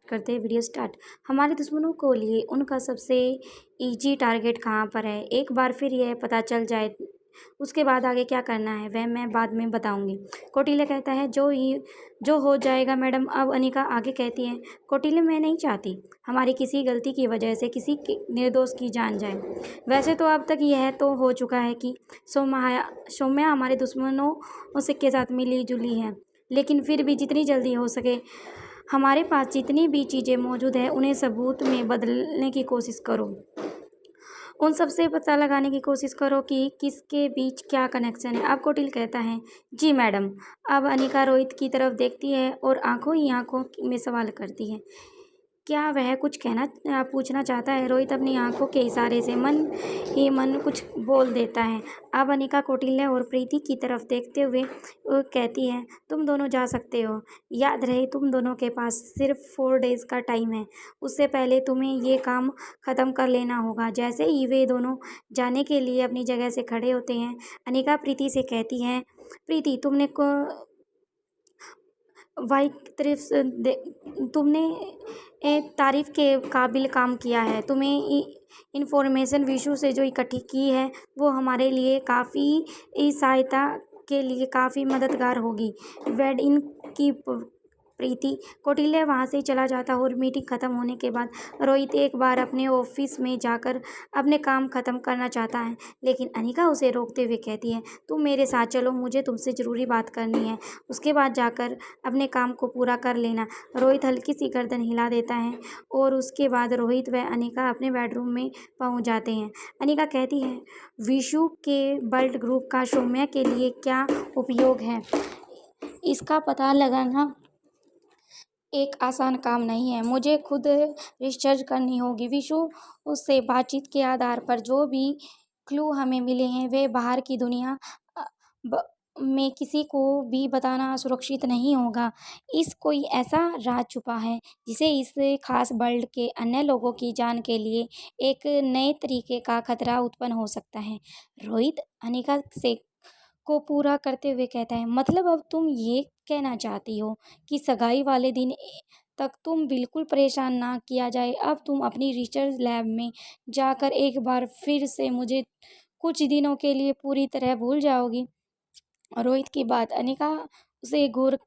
करते हैं video start. हमारे दुश्मनों को लिए उनका सबसे ईजी टारगेट कहाँ पर है, एक बार फिर यह पता चल जाए उसके बाद आगे क्या करना है वह मैं बाद में बताऊंगी। कौटिल्य कहता है जो हो जाएगा मैडम। अब अनिका आगे कहती है, कौटिल्य मैं नहीं चाहती हमारी किसी गलती की वजह से किसी निर्दोष की जान जाए। वैसे तो अब तक यह तो हो चुका है कि सौम्या हमारे दुश्मनों से के साथ मिली जुली है, लेकिन फिर भी जितनी जल्दी हो सके हमारे पास जितनी भी चीज़ें मौजूद है उन्हें सबूत में बदलने की कोशिश करो। उन सब से पता लगाने की कोशिश करो कि किसके बीच क्या कनेक्शन है। अब कौटिल्य कहता है, जी मैडम। अब अनिका रोहित की तरफ देखती है और आंखों ही आंखों में सवाल करती है, क्या वह कुछ पूछना चाहता है। रोहित अपनी आंखों के इशारे से मन ही मन कुछ बोल देता है। अब अनिका कौटिल्य और प्रीति की तरफ देखते हुए कहती है, तुम दोनों जा सकते हो। याद रहे तुम दोनों के पास सिर्फ 4 डेज का टाइम है। उससे पहले तुम्हें ये काम ख़त्म कर लेना होगा। जैसे ही वे दोनों जाने के लिए अपनी जगह से खड़े होते हैं, अनिका प्रीति से कहती है, प्रीति तुमने तारीफ के काबिल काम किया है। तुम्हें इन्फॉर्मेशन विशु से जो इकट्ठी की है वो हमारे लिए काफ़ी सहायता के लिए काफ़ी मददगार होगी। वेड इन की प्रीति। कौटिल्य वहाँ से चला जाता और मीटिंग ख़त्म होने के बाद रोहित एक बार अपने ऑफिस में जाकर अपने काम ख़त्म करना चाहता है, लेकिन अनिका उसे रोकते हुए कहती है, तुम मेरे साथ चलो, मुझे तुमसे ज़रूरी बात करनी है। उसके बाद जाकर अपने काम को पूरा कर लेना। रोहित हल्की सी गर्दन हिला देता है और उसके बाद रोहित व अनिका अपने बेडरूम में पहुँच जाते हैं। अनिका कहती है, विशु के ब्लड ग्रुप का सौम्या के लिए क्या उपयोग है, इसका पता लगाना एक आसान काम नहीं है। मुझे खुद रिसर्च करनी होगी। विशु उससे बातचीत के आधार पर जो भी क्लू हमें मिले हैं वे बाहर की दुनिया में किसी को भी बताना सुरक्षित नहीं होगा। इस कोई ऐसा राज छुपा है जिसे इस खास वर्ल्ड के अन्य लोगों की जान के लिए एक नए तरीके का खतरा उत्पन्न हो सकता है। रोहित अनिका से को पूरा करते हुए कहता है, मतलब अब तुम ये कहना चाहती हो कि सगाई वाले दिन तक तुम बिल्कुल परेशान ना किया जाए। अब तुम अपनी रिसर्च लैब में जाकर एक बार फिर से मुझे कुछ दिनों के लिए पूरी तरह भूल जाओगी। रोहित की बात अनिका उसे घूर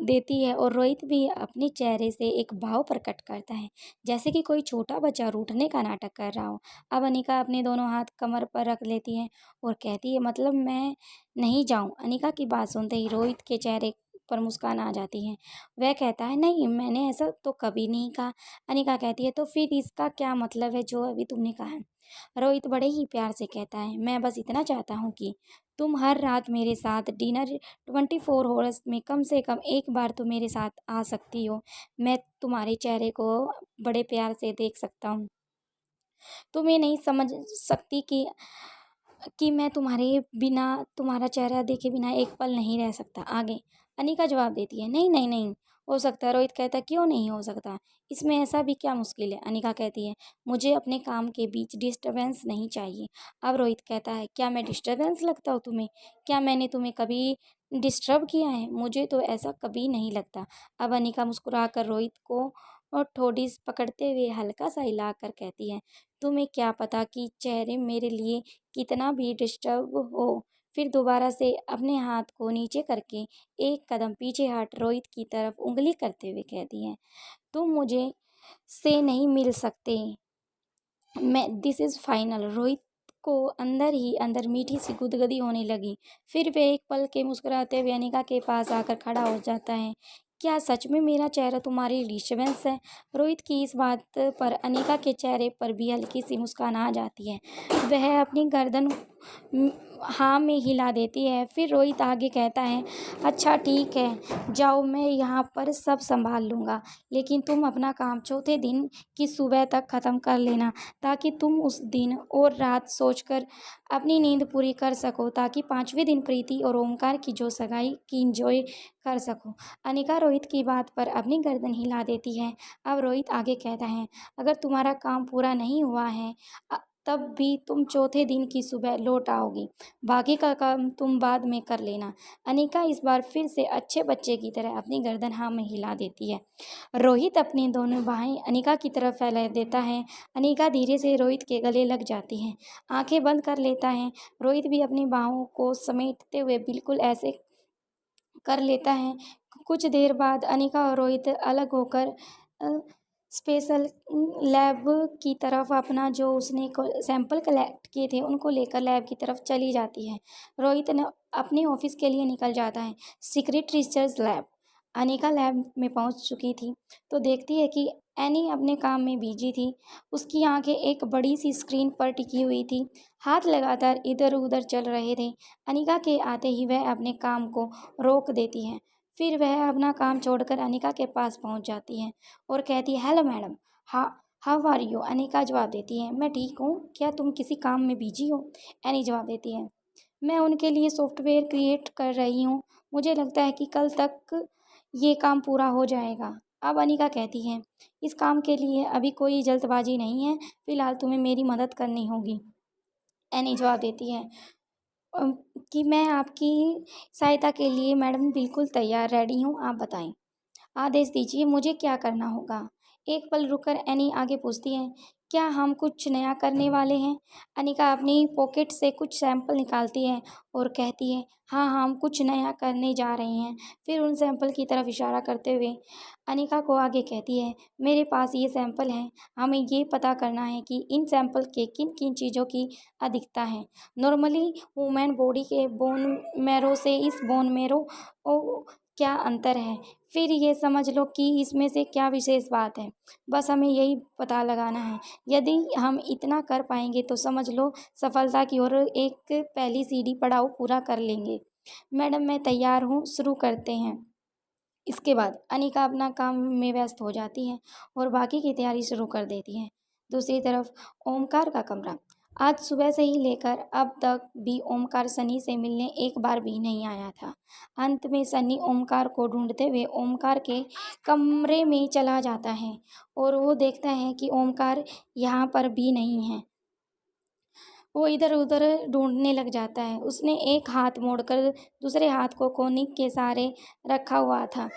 देती है और रोहित भी अपने चेहरे से एक भाव प्रकट करता है, जैसे कि कोई छोटा बच्चा रूठने का नाटक कर रहा हो। अब अनिका अपने दोनों हाथ कमर पर रख लेती है और कहती है, मतलब मैं नहीं जाऊं। अनिका की बात सुनते ही रोहित के चेहरे पर मुस्कान आ जाती है। वह कहता है, नहीं, मैंने ऐसा तो कभी नहीं कहा। अनिका कहती है, तो फिर इसका क्या मतलब है जो अभी तुमने कहा है। रोहित बड़े ही प्यार से कहता है, मैं बस इतना चाहता हूँ कि तुम हर रात मेरे साथ डिनर 24 हॉर्स में कम से कम एक बार तो मेरे साथ आ सकती हो। मैं तुम्हारे चेहरे को बड़े प्यार से देख सकता हूँ। तुम ये नहीं समझ सकती कि मैं तुम्हारे बिना, तुम्हारा चेहरा देखे बिना एक पल नहीं रह सकता। आगे अनिका जवाब देती है, नहीं नहीं नहीं हो सकता। रोहित कहता, क्यों नहीं हो सकता, इसमें ऐसा भी क्या मुश्किल है। अनिका कहती है, मुझे अपने काम के बीच डिस्टरबेंस नहीं चाहिए। अब रोहित कहता है, क्या मैं डिस्टरबेंस लगता हूँ तुम्हें? क्या मैंने तुम्हें कभी डिस्टर्ब किया है? मुझे तो ऐसा कभी नहीं लगता। अब अनिका मुस्कुराकर रोहित को और ठोड़ी पकड़ते हुए हल्का सा हिलाकर कहती है, तुम्हें क्या पता कि चेहरे मेरे लिए कितना भी डिस्टर्ब हो। फिर दोबारा से अपने हाथ को नीचे करके एक कदम पीछे हट रोहित की तरफ उंगली करते हुए कहती है, तुम मुझे से नहीं मिल सकते, मैं दिस इज़ फाइनल। रोहित को अंदर ही अंदर मीठी सी गुदगुदी होने लगी। फिर वह एक पल के मुस्कुराते हुए अनिका के पास आकर खड़ा हो जाता है। क्या सच में मेरा चेहरा तुम्हारी डिस्टर्बेंस है? रोहित की इस बात पर अनिका के चेहरे पर भी हल्की सी मुस्कान आ जाती है। वह अपनी गर्दन हाँ में हिला देती है। फिर रोहित आगे कहता है, अच्छा ठीक है, जाओ, मैं यहाँ पर सब संभाल लूँगा, लेकिन तुम अपना काम चौथे दिन की सुबह तक ख़त्म कर लेना, ताकि तुम उस दिन और रात सोचकर अपनी नींद पूरी कर सको, ताकि 5वें दिन प्रीति और ओमकार की जो सगाई की इंजॉय कर सको। अनिका रोहित की बात पर अपनी गर्दन हिला देती है। अब रोहित आगे कहता है, अगर तुम्हारा काम पूरा नहीं हुआ है तब भी तुम चौथे दिन की सुबह लौट आओगी। बाकी का काम तुम बाद में कर लेना। अनिका इस बार फिर से अच्छे बच्चे की तरह अपनी गर्दन हाँ में हिला देती है। रोहित अपनी दोनों बाहें अनिका की तरफ फैला देता है। अनिका धीरे से रोहित के गले लग जाती है, आंखें बंद कर लेता है। रोहित भी अपनी बाहों को समेटते हुए बिल्कुल ऐसे कर लेता है। कुछ देर बाद अनिका और रोहित अलग होकर स्पेशल लैब की तरफ अपना जो उसने सैंपल कलेक्ट किए थे उनको लेकर लैब की तरफ चली जाती है। रोहित ने अपने ऑफिस के लिए निकल जाता है। Secret research lab. Anika lab में पहुंच चुकी थी तो देखती है कि एनी अपने काम में बिजी थी। उसकी आंखें एक बड़ी सी स्क्रीन पर टिकी हुई थी, हाथ लगातार इधर उधर चल रहे थे। अनिका के आते ही वह अपने काम को रोक देती है। फिर वह अपना काम छोड़कर अनिका के पास पहुंच जाती है और कहती है, hello madam, how are you. Anika जवाब देती है, मैं ठीक हूँ, क्या तुम किसी काम में बिजी हो। एनी जवाब देती है, मैं उनके लिए सॉफ्टवेयर क्रिएट कर रही हूँ, मुझे लगता है कि कल तक ये काम पूरा हो जाएगा। अब अनिका कहती है, इस काम के लिए अभी कोई जल्दबाजी नहीं है, फिलहाल तुम्हें मेरी मदद करनी होगी। एनी जवाब देती है अम, कि मैं आपकी सहायता के लिए मैडम बिल्कुल तैयार रेडी हूँ, आप बताएं, आदेश दीजिए, मुझे क्या करना होगा। एक पल रुककर एनी आगे पूछती है, क्या हम कुछ नया करने वाले हैं। अनिका अपनी पॉकेट से कुछ सैंपल निकालती है और कहती है, हाँ हम कुछ नया करने जा रहे हैं। फिर उन सैंपल की तरफ इशारा करते हुए अनिका को आगे कहती है, मेरे पास ये सैंपल हैं, हमें ये पता करना है कि इन सैंपल के किन किन चीज़ों की अधिकता है। नॉर्मली ह्यूमन बॉडी के बोन मैरो से इस बोन मैरो क्या अंतर है, फिर ये समझ लो कि इसमें से क्या विशेष बात है। बस हमें यही पता लगाना है। यदि हम इतना कर पाएंगे तो समझ लो सफलता की ओर एक पहली सीढ़ी पड़ाव पूरा कर लेंगे। मैडम मैं तैयार हूँ, शुरू करते हैं। इसके बाद अनिका अपना काम में व्यस्त हो जाती है और बाकी की तैयारी शुरू कर देती है। दूसरी तरफ ओमकार का कमरा। आज सुबह से ही लेकर अब तक भी ओमकार सनी से मिलने एक बार भी नहीं आया था। अंत में सनी ओमकार को ढूंढते हुए ओमकार के कमरे में चला जाता है और वो देखता है कि ओमकार यहाँ पर भी नहीं है। वो इधर उधर ढूंढने लग जाता है। उसने एक हाथ मोड़कर दूसरे हाथ को कोनी के सहारे रखा हुआ था।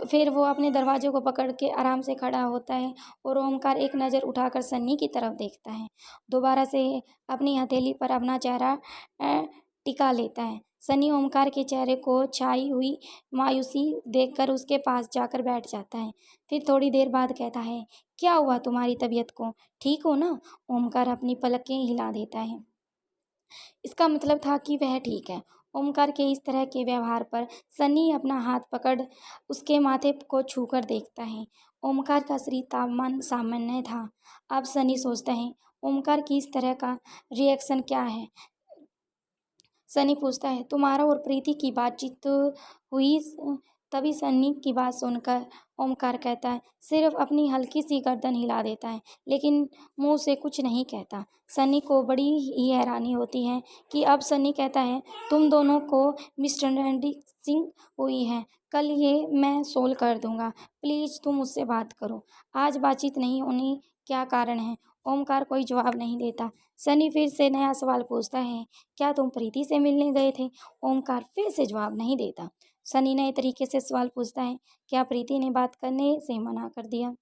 फिर वो अपने दरवाजे को पकड़ के आराम से खड़ा होता है और ओमकार एक नज़र उठाकर सन्नी की तरफ देखता है। दोबारा से अपनी हथेली पर अपना चेहरा टिका लेता है। सनी ओमकार के चेहरे को छाई हुई मायूसी देखकर उसके पास जाकर बैठ जाता है। फिर थोड़ी देर बाद कहता है, क्या हुआ तुम्हारी तबीयत को, ठीक हो ना। ओमकार अपनी पलकें हिला देता है। इसका मतलब था कि वह ठीक है। ओमकार के इस तरह के व्यवहार पर सनी अपना हाथ पकड़ उसके माथे को छूकर देखता है। ओमकार का शरीर तापमान सामान्य था। अब सनी सोचता है, ओमकार की इस तरह का रिएक्शन क्या है। सनी पूछता है, तुम्हारा और प्रीति की बातचीत हुई। तभी सनी की बात सुनकर ओमकार कहता है, सिर्फ अपनी हल्की सी गर्दन हिला देता है, लेकिन मुंह से कुछ नहीं कहता। सनी को बड़ी ही हैरानी होती है कि अब सनी कहता है, तुम दोनों को मिसअंडरस्टैंडिंग हुई है, कल ये मैं सोल्व कर दूंगा, प्लीज़ तुम मुझसे बात करो। आज बातचीत नहीं होनी, क्या कारण है। ओमकार कोई जवाब नहीं देता। सनी फिर से नया सवाल पूछता है, क्या तुम प्रीति से मिलने गए थे। ओमकार फिर से जवाब नहीं देता। सनी नए तरीके से सवाल पूछता है, क्या प्रीति ने बात करने से मना कर दिया।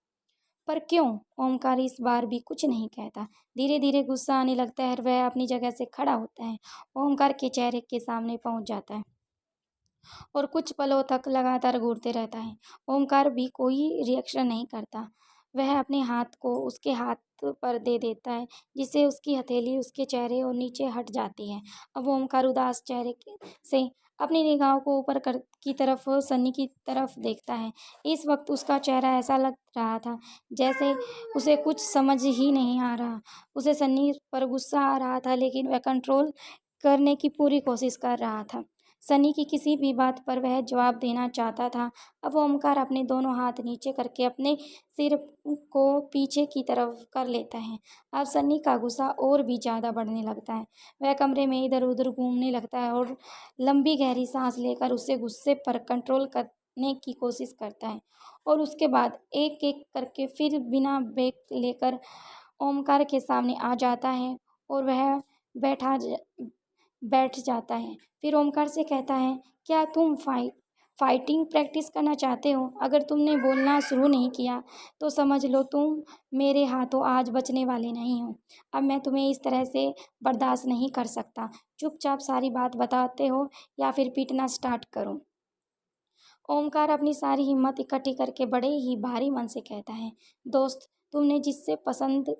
पर क्यों। ओमकार इस बार भी कुछ नहीं कहता। धीरे धीरे गुस्सा आने लगता है और वह अपनी जगह से खड़ा होता है। ओमकार के चेहरे के सामने पहुंच जाता है और कुछ पलों तक लगातार घूरते रहता है। ओमकार भी कोई रिएक्शन नहीं करता। वह अपने हाथ को उसके हाथ पर दे देता है, जिससे उसकी हथेली उसके चेहरे और नीचे हट जाती है। अब ओमकार उदास चेहरे से अपनी निगाहों को ऊपर कर की तरफ सन्नी की तरफ देखता है। इस वक्त उसका चेहरा ऐसा लग रहा था जैसे उसे कुछ समझ ही नहीं आ रहा। उसे सन्नी पर गुस्सा आ रहा था, लेकिन वह कंट्रोल करने की पूरी कोशिश कर रहा था। सनी की किसी भी बात पर वह जवाब देना चाहता था। अब ओमकार अपने दोनों हाथ नीचे करके अपने सिर को पीछे की तरफ कर लेता है। अब सनी का गुस्सा और भी ज़्यादा बढ़ने लगता है। वह कमरे में इधर उधर घूमने लगता है और लंबी गहरी सांस लेकर उससे गुस्से पर कंट्रोल करने की कोशिश करता है और उसके बाद एक एक करके फिर बिना ब्रेक लेकर ओमकार के सामने आ जाता है और वह बैठा ज बैठ जाता है। फिर ओमकार से कहता है, क्या तुम फाइटिंग प्रैक्टिस करना चाहते हो? अगर तुमने बोलना शुरू नहीं किया तो समझ लो तुम मेरे हाथों आज बचने वाले नहीं हो। अब मैं तुम्हें इस तरह से बर्दाश्त नहीं कर सकता। चुपचाप सारी बात बताते हो या फिर पीटना स्टार्ट करूं? ओमकार अपनी सारी हिम्मत इकट्ठी करके बड़े ही भारी मन से कहता है, दोस्त, तुमने जिससे पसंद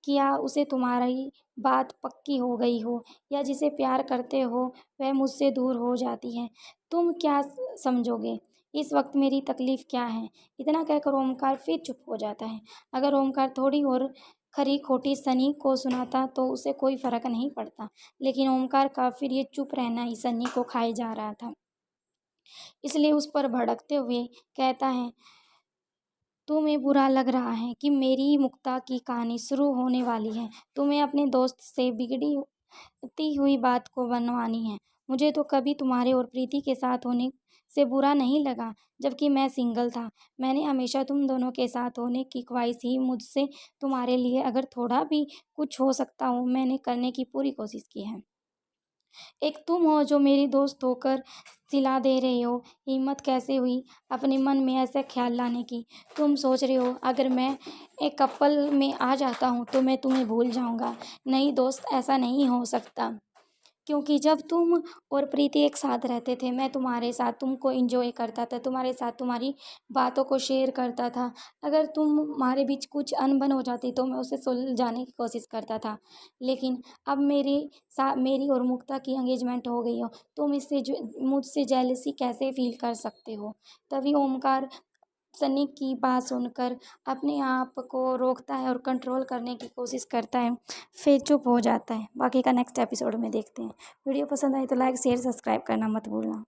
किया उसे तुम्हारी बात पक्की हो गई हो या जिसे प्यार करते हो वह मुझसे दूर हो जाती है, तुम क्या समझोगे? इस वक्त मेरी तकलीफ क्या है? इतना कहकर ओमकार फिर चुप हो जाता है। अगर ओमकार थोड़ी और खरी खोटी सनी को सुनाता तो उसे कोई फर्क नहीं पड़ता, लेकिन ओमकार का फिर ये चुप रहना ही सनी को खाए जा रहा था। इसलिए उस पर भड़कते हुए कहता है, तुम्हें बुरा लग रहा है कि मेरी मुक्ता की कहानी शुरू होने वाली है। तुम्हें अपने दोस्त से बिगड़ती हुई बात को बनवानी है। मुझे तो कभी तुम्हारे और प्रीति के साथ होने से बुरा नहीं लगा, जबकि मैं सिंगल था। मैंने हमेशा तुम दोनों के साथ होने की ख्वाहिश ही मुझसे तुम्हारे लिए अगर थोड़ा भी कुछ हो सकता हो मैंने करने की पूरी कोशिश की है। एक तुम हो जो मेरी दोस्त होकर सिला दे रहे हो। हिम्मत कैसे हुई अपने मन में ऐसा ख्याल लाने की? तुम सोच रहे हो अगर मैं एक कपल में आ जाता हूँ तो मैं तुम्हें भूल जाऊँगा। नहीं दोस्त, ऐसा नहीं हो सकता, क्योंकि जब तुम और प्रीति एक साथ रहते थे मैं तुम्हारे साथ तुमको एंजॉय करता था, तुम्हारे साथ तुम्हारी बातों को शेयर करता था। अगर तुम्हारे बीच कुछ अनबन हो जाती तो मैं उसे सुलझाने की कोशिश करता था। लेकिन अब मेरी और मुक्ता की एंगेजमेंट हो गई हो, तुम मुझसे जेलसी कैसे फील कर सकते हो? तभी ओमकार सनी की बात सुनकर अपने आप को रोकता है और कंट्रोल करने की कोशिश करता है, फिर चुप हो जाता है। बाकी का नेक्स्ट एपिसोड में देखते हैं। वीडियो पसंद आए तो लाइक शेयर सब्सक्राइब करना मत भूलना।